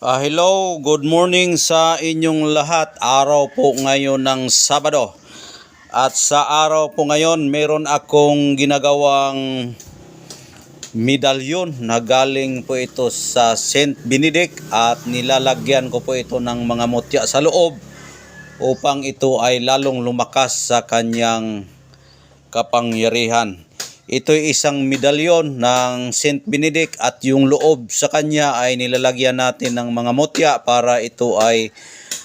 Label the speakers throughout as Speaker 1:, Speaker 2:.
Speaker 1: Hello, good morning sa inyong lahat. Araw po ngayon ng Sabado. At sa araw po ngayon, meron akong ginagawang medalyon na galing po ito sa Saint Benedict at nilalagyan ko po ito ng mga mutya sa loob upang ito ay lalong lumakas sa kanyang kapangyarihan. Ito'y isang medalyon ng Saint Benedict at yung loob sa kanya ay nilalagyan natin ng mga mutya para ito ay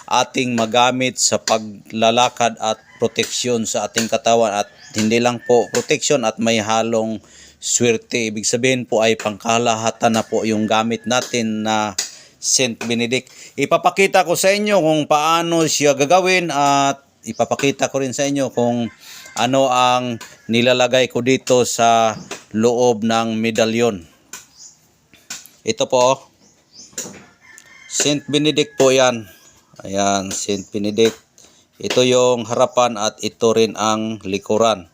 Speaker 1: ating magamit sa paglalakad at proteksyon sa ating katawan, at hindi lang po proteksyon at may halong swerte. Ibig sabihin po ay pangkalahatan na po yung gamit natin na Saint Benedict. Ipapakita ko sa inyo kung paano siya gagawin at ipapakita ko rin sa inyo kung ano ang nilalagay ko dito sa loob ng medalyon. Ito po, Saint Benedict po yan. Ayan, Saint Benedict. Ito yung harapan at ito rin ang likuran.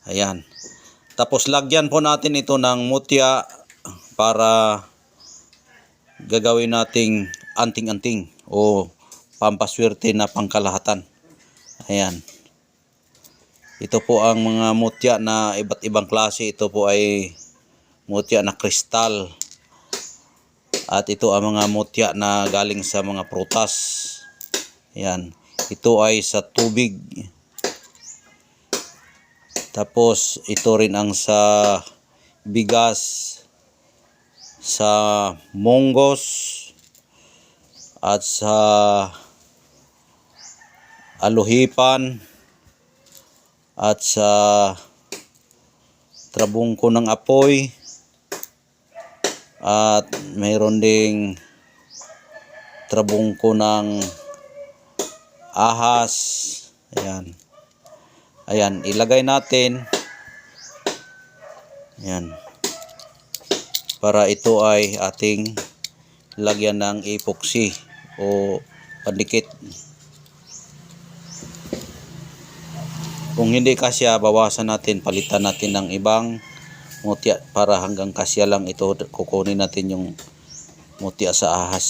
Speaker 1: Ayan. Tapos lagyan po natin ito ng mutya para gagawin nating anting-anting o pampaswerte na pangkalahatan. Ayan. Ito po ang mga mutya na iba't ibang klase. Ito po ay mutya na kristal. At ito ang mga mutya na galing sa mga prutas. Ayan. Ito ay sa tubig. Tapos ito rin ang sa bigas, sa munggos, at sa aluhipan, at sa trabungko ng apoy, at mayroon ding trabungko ng ahas. Ayan. Ayan, ilagay natin. Ayan. Para ito ay ating lagyan ng epoxy o pandikit. Kung hindi kasya, bawasan natin, palitan natin ng ibang mutya para hanggang kasya lang ito. Kukunin natin yung mutya sa ahas.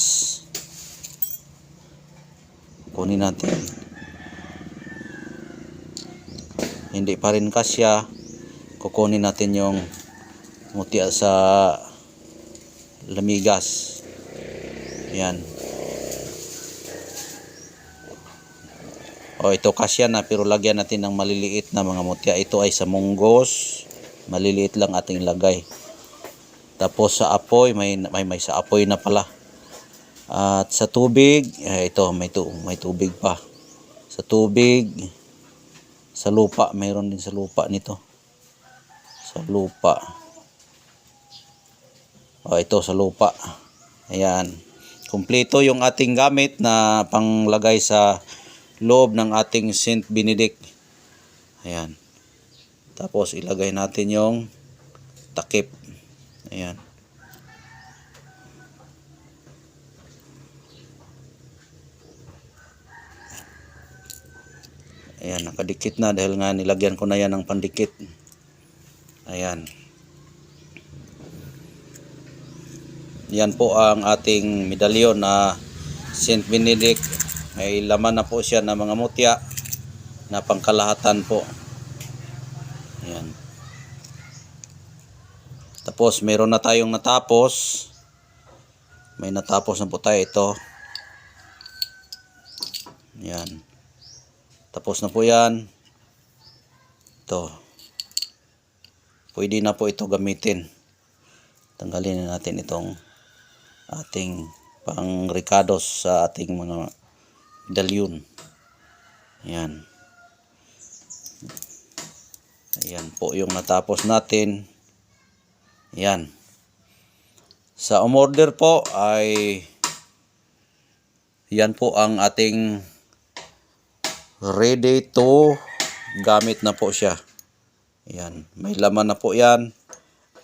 Speaker 1: Kunin natin. Hindi pa rin kasya, kukunin natin yung mutya sa lamigas. Ayan. O, ito kasya na, pero lagyan natin ng maliliit na mga mutya. Ito ay sa munggos, maliliit lang ating lagay. Tapos sa apoy, may sa apoy na pala. At sa tubig, ito may tubig pa. Sa tubig, sa lupa, mayroon din sa lupa nito. Sa lupa. O, ito sa lupa. Ayan. Kumpleto yung ating gamit na panglagay sa loob ng ating Saint Benedict. Ayan. Tapos ilagay natin yung takip. Ayan. Ayan, nakadikit na dahil nga nilagyan ko na yan ng pandikit. Ayan. Yan po ang ating medalyon na Saint Benedict. May laman na po siya ng mga mutya na pangkalahatan po. Ayan. Tapos meron na tayong natapos. May natapos na po tayo ito. Ayan. Tapos na po yan. Ito. Pwede na po ito gamitin. Tanggalin na natin itong ating pang-ricados sa ating mga medalyon. Ayan. Ayan po yung natapos natin. Ayan. Sa umorder po ay yan po ang ating ready to gamit na po siya. Ayan. May laman na po yan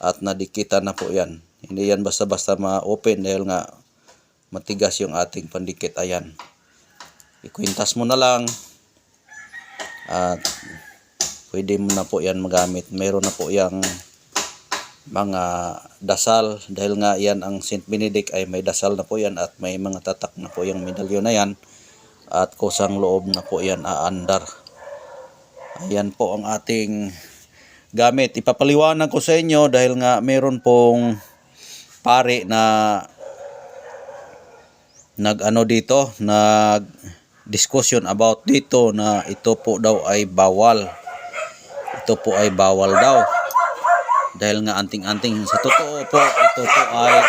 Speaker 1: at nadikitan na po yan. Hindi yan basta-basta ma-open dahil nga matigas yung ating pandikit. Ayan. Ikwintas mo na lang at pwede mo na po yan magamit. Mayroon na po yung mga dasal, dahil nga yan ang Saint Benedict ay may dasal na po yan at may mga tatak na po yung medalyon na yan at kusang loob na po yan aandar. Ayan po ang ating gamit. Ipapaliwanag ko sa inyo dahil nga meron pong pare na nag discussion about dito na ito po daw ay bawal. Ito po ay bawal daw. Dahil nga anting-anting, sa totoo po, ito po ay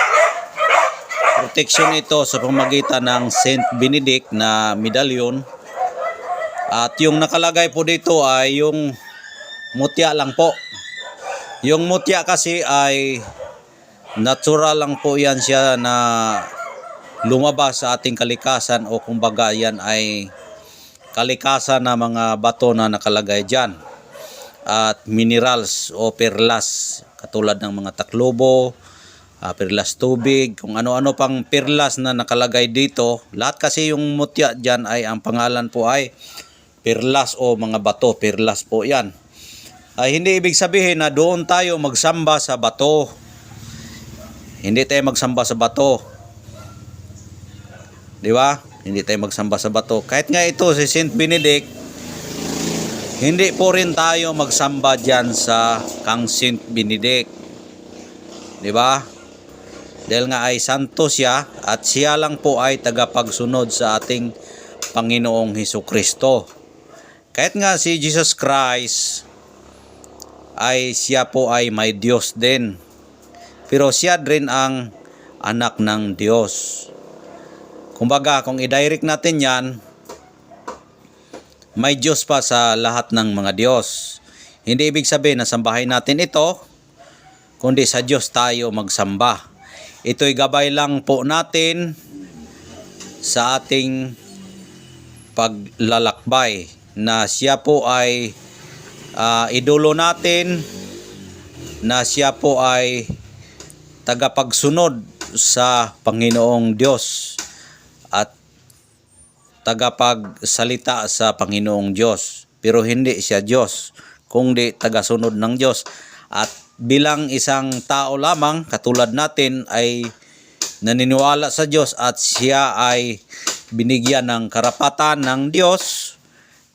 Speaker 1: protection ito sa pamamagitan ng Saint Benedict na medalyon. At yung nakalagay po dito ay yung mutya lang po. Yung mutya kasi ay natural lang po yan siya na lumabas sa ating kalikasan, o kumbaga yan ay kalikasan na mga bato na nakalagay dyan. At minerals o perlas katulad ng mga taklobo, perlas tubig, kung ano-ano pang perlas na nakalagay dito. Lahat kasi yung mutya dyan ay ang pangalan po ay perlas o mga bato, perlas po yan. Ay hindi ibig sabihin na doon tayo magsamba sa bato. Hindi tayo magsamba sa bato. Di ba? Hindi tayo magsamba sa bato. Kahit nga ito si Saint Benedict, hindi po rin tayo magsamba dyan sa kang Saint Benedict. Di ba? Dahil nga ay santo siya at siya lang po ay tagapagsunod sa ating Panginoong Hesukristo. Kahit nga si Jesus Christ ay siya po ay may Diyos din. Pero siya rin ang anak ng Diyos. Kumbaga, kung i-direct natin yan, may Diyos pa sa lahat ng mga Diyos. Hindi ibig sabihin na sambahin natin ito, kundi sa Diyos tayo magsamba. Ito'y gabay lang po natin sa ating paglalakbay na siya po ay idolo natin, na siya po ay tagapagsunod sa Panginoong Diyos at tagapagsalita sa Panginoong Diyos. Pero hindi siya Diyos, kundi tagasunod ng Diyos. At bilang isang tao lamang, katulad natin, ay naniniwala sa Diyos at siya ay binigyan ng karapatan ng Diyos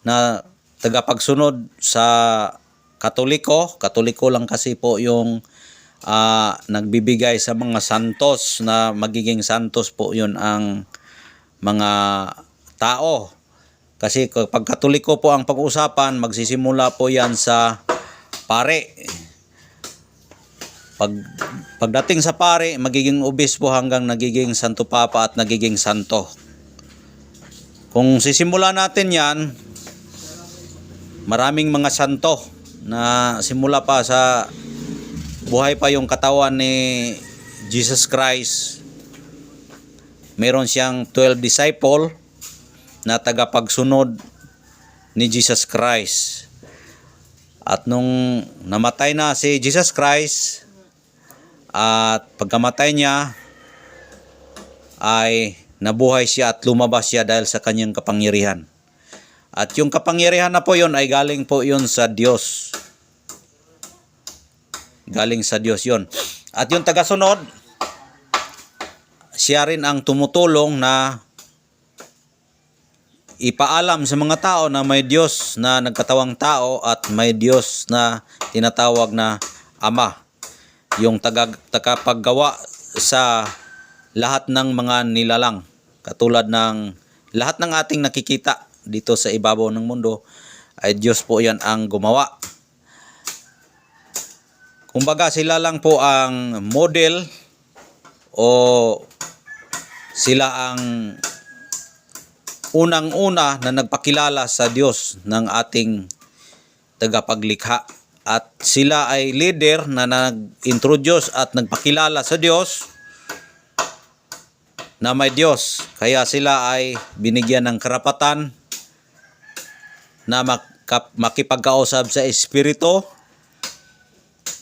Speaker 1: na tagapagsunod sa Katoliko. Katoliko lang kasi po yung nagbibigay sa mga santos, na magiging santos po yun ang mga tao. Kasi kapag Katoliko po ang pag-uusapan, magsisimula po yan sa pare. Pagdating sa pare, magiging obispo hanggang nagiging santo papa at nagiging santo. Kung sisimula natin yan, maraming mga santo na simula pa sa buhay pa yung katawan ni Jesus Christ. Meron siyang 12 disciple na tagapagsunod ni Jesus Christ. At nung namatay na si Jesus Christ, at pagkamatay niya ay nabuhay siya at lumabas siya dahil sa kanyang kapangyarihan. At yung kapangyarihan na po yun ay galing po yun sa Diyos. Galing sa Diyos yun. At yung tagasunod, siya rin ang tumutulong na ipaalam sa mga tao na may Diyos na nagkatawang tao at may Diyos na tinatawag na Ama. Yung tagapaggawa sa lahat ng mga nilalang. Katulad ng lahat ng ating nakikita dito sa ibabaw ng mundo ay Diyos po yan ang gumawa. Kumbaga sila lang po ang model o sila ang unang-una na nagpakilala sa Diyos ng ating tagapaglikha. At sila ay leader na nag-introduce at nagpakilala sa Diyos na may Diyos. Kaya sila ay binigyan ng karapatan na makipagkausap sa Espiritu,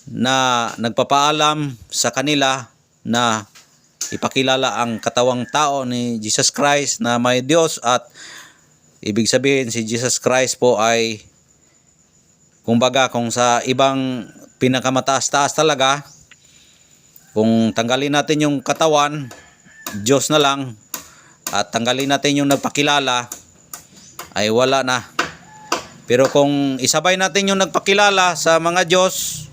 Speaker 1: na nagpapaalam sa kanila na ipakilala ang katawang tao ni Jesus Christ na may Diyos. At ibig sabihin si Jesus Christ po ay, kumbaga kung sa ibang pinakamataas-taas talaga, Kung tanggalin natin yung katawan, Diyos na lang, at tanggalin natin yung nagpakilala, ay wala na. Pero kung isabay natin yung nagpakilala sa mga Diyos,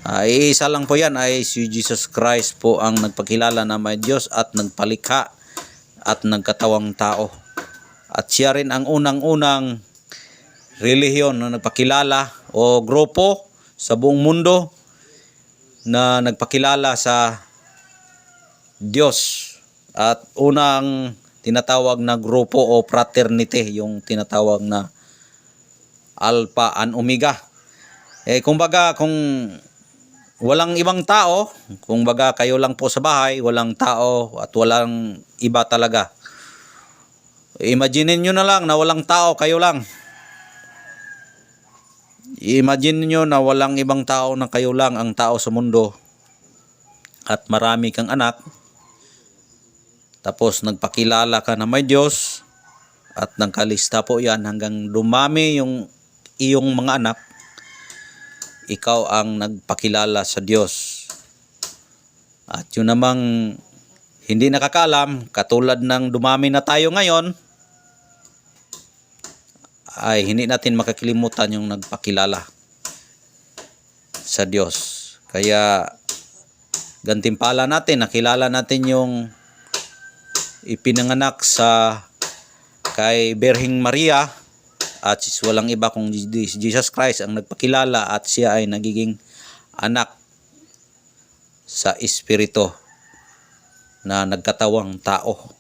Speaker 1: ay isa lang po yan, ay si Jesus Christ po ang nagpakilala na may Diyos at nagpalikha at nagkatawang tao. At siya rin ang unang-unang relihiyon na nagpakilala o grupo sa buong mundo na nagpakilala sa Diyos. At unang tinatawag na grupo o fraternity, yung tinatawag na Alpha and Omega. Kumbaga, kung walang ibang tao, kumbaga kayo lang po sa bahay, walang tao at walang iba talaga. Imagine nyo na lang na walang tao, kayo lang. Imagine nyo na walang ibang tao, na kayo lang ang tao sa mundo at marami kang anak. Tapos nagpakilala ka na may Diyos at nagkalista po yan hanggang dumami yung iyong mga anak. Ikaw ang nagpakilala sa Diyos. At yun namang hindi nakakaalam, katulad ng dumami na tayo ngayon, ay hindi natin makakalimutan yung nagpakilala sa Diyos. Kaya gantimpala natin, nakilala natin yung ipinanganak sa kay Birheng Maria, at walang iba kung Jesus Christ ang nagpakilala, at siya ay nagiging anak sa Espiritu na nagkatawang tao.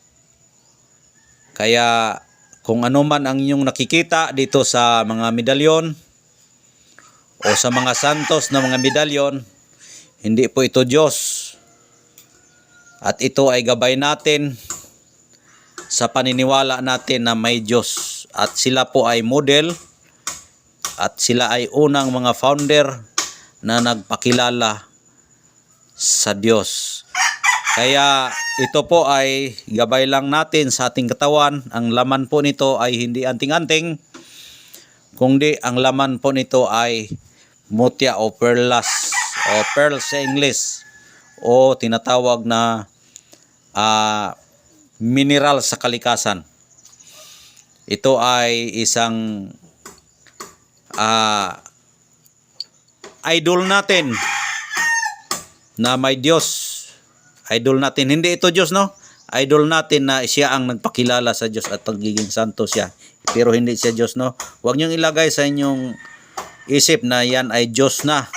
Speaker 1: Kaya kung ano man ang inyong nakikita dito sa mga medalyon o sa mga santos na mga medalyon, hindi po ito Diyos. At ito ay gabay natin sa paniniwala natin na may Diyos. At sila po ay model at sila ay unang mga founder na nagpakilala sa Diyos. Kaya ito po ay gabay lang natin sa ating katawan. Ang laman po nito ay hindi anting-anting, kundi ang laman po nito ay mutya o perlas o pearls sa English, o tinatawag na mineral sa kalikasan. Ito ay isang idol natin na may Diyos. Idol natin, hindi ito Diyos, no? Idol natin na siya ang nagpakilala sa Diyos at pagiging santo siya. Pero hindi siya Diyos, no? Huwag niyong ilagay sa inyong isip na yan ay Diyos na.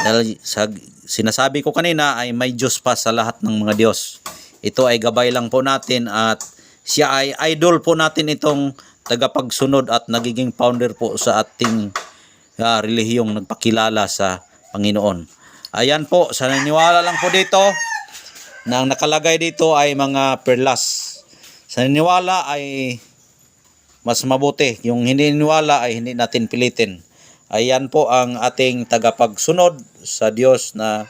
Speaker 1: Dahil sa sinasabi ko kanina ay may Diyos pa sa lahat ng mga Diyos. Ito ay gabay lang po natin, at siya ay idol po natin, itong tagapagsunod at nagiging founder po sa ating relihiyong nagpakilala sa Panginoon. Ayan po, sa naniwala lang po dito, na ang nakalagay dito ay mga perlas. Sa naniwala ay mas mabuti. Yung hindi naniwala ay hindi natin pilitin. Ayan po ang ating tagapagsunod sa Diyos na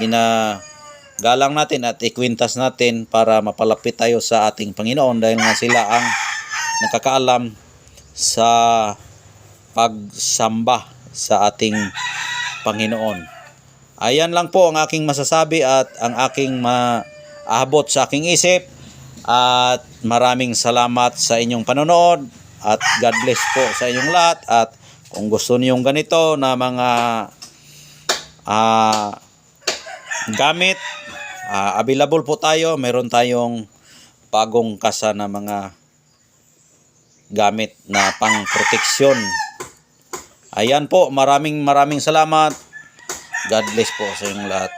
Speaker 1: ginagalang natin at ikwintas natin para mapalapit tayo sa ating Panginoon, dahil nga sila ang nakakaalam sa pagsamba sa ating Panginoon. Ayan lang po ang aking masasabi at ang aking maabot sa aking isip. At maraming salamat sa inyong panonood. At God bless po sa inyong lahat. At kung gusto niyong ganito na mga gamit, available po tayo. Meron tayong bagong kasa na mga gamit na pang proteksyon. Ayan po, maraming salamat. God bless po sa inyong lahat.